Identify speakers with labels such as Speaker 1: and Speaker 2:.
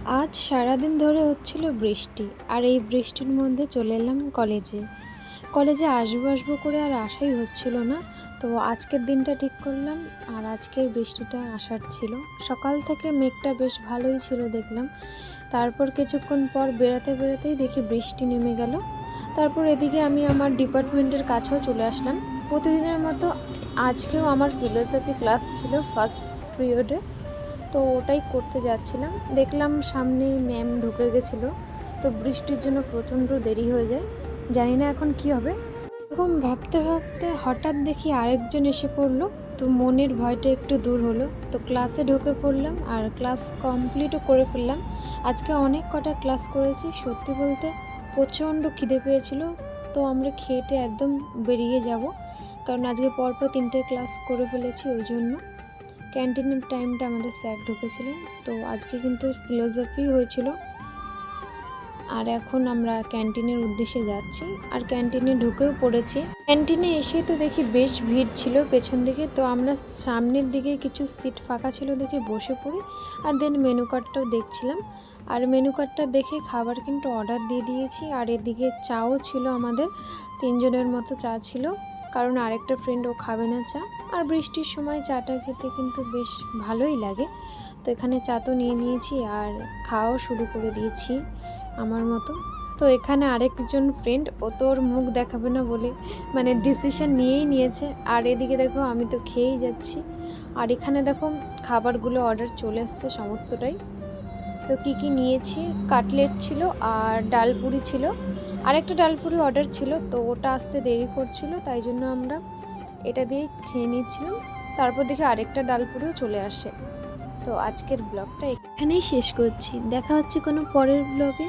Speaker 1: আজ সারাদিন ধরে হচ্ছিল বৃষ্টি, আর এই বৃষ্টির মধ্যে চলে এলাম কলেজে আসবো আসবো করে আর আসাই হচ্ছিল না। তো আজকের দিনটা ঠিক করলাম, আর আজকের বৃষ্টিটা আসার ছিল। সকাল থেকে মেঘটা বেশ ভালোই ছিল দেখলাম, তারপর কিছুক্ষণ পর বেড়াতে বেড়াতেই দেখি বৃষ্টি নেমে গেল। তারপর এদিকে আমি আমার ডিপার্টমেন্টের কাছেও চলে আসলাম। প্রতিদিনের মতো আজকেও আমার ফিলোসফি ক্লাস ছিল ফার্স্ট পিরিয়ডে, তো ওটাই করতে যাচ্ছিলাম। দেখলাম সামনে ম্যাম ঢুকে গেছিলো, তো বৃষ্টির জন্য প্রচণ্ড দেরি হয়ে যায়। জানি না এখন কি হবে। এরকম ভাবতে ভাবতে হঠাৎ দেখি আরেকজন এসে পড়লো, তো মনের ভয়টা একটু দূর হলো। তো ক্লাসে ঢুকে পড়লাম আর ক্লাস কমপ্লিটও করে ফেললাম। আজকে অনেক কটা ক্লাস করেছি, সত্যি বলতে প্রচণ্ড খিদে পেয়েছিল। তো আমরা খেটে একদম বেরিয়ে যাব, কারণ আজকে পরপর 3টে ক্লাস করে ফেলেছি। ওই জন্য ক্যান্টিনের টাইমটা আমাদের স্যার ঢুকেছিলেন। তো আজকে কিন্তু ফিলোসফি হয়েছিল, আর এখন আমরা ক্যান্টিনের উদ্দেশ্যে যাচ্ছি, আর ক্যান্টিনে ঢুকেও পড়েছি। ক্যান্টিনে এসে তো দেখি বেশ ভিড় ছিল পেছন দিকে, তো আমরা সামনের দিকে কিছু সিট ফাঁকা ছিল দেখে বসে পড়ি। আর দেন মেনু কার্ডটাও দেখছিলাম, আর মেনু কার্ডটা দেখে খাবার কিন্তু অর্ডার দিয়ে দিয়েছি। আর এদিকে চাও ছিল, আমাদের 3জনের মতো চা ছিল, কারণ আরেকটা ফ্রেন্ড ও খাবে না চা। আর বৃষ্টির সময় চাটা খেতে কিন্তু বেশ ভালোই লাগে। তো এখানে চা তো নিয়ে নিয়েছি আর খাওয়াও শুরু করে দিয়েছি আমার মতো। তো এখানে আরেকজন ফ্রেন্ড, ও তো ওর মুখ দেখাবে না বলে মানে ডিসিশন নিয়েই নিয়েছে। আর এদিকে দেখো আমি তো খেয়েই যাচ্ছি। আর এখানে দেখো খাবারগুলো অর্ডার চলে এসছে সমস্তটাই। তো কি নিয়েছি, কাটলেট ছিল আর ডালপুরি ছিল, আরেকটা ডালপুরি অর্ডার ছিল, তো ওটা আসতে দেরি করছিল, তাই জন্য আমরা এটা দিয়ে খেয়ে নিচ্ছিলাম। তারপর দেখি আরেকটা ডালপুরিও চলে আসে। তো আজকের ব্লগটা এখানেই শেষ করছি, দেখা হচ্ছে কোনো পরের ব্লগে।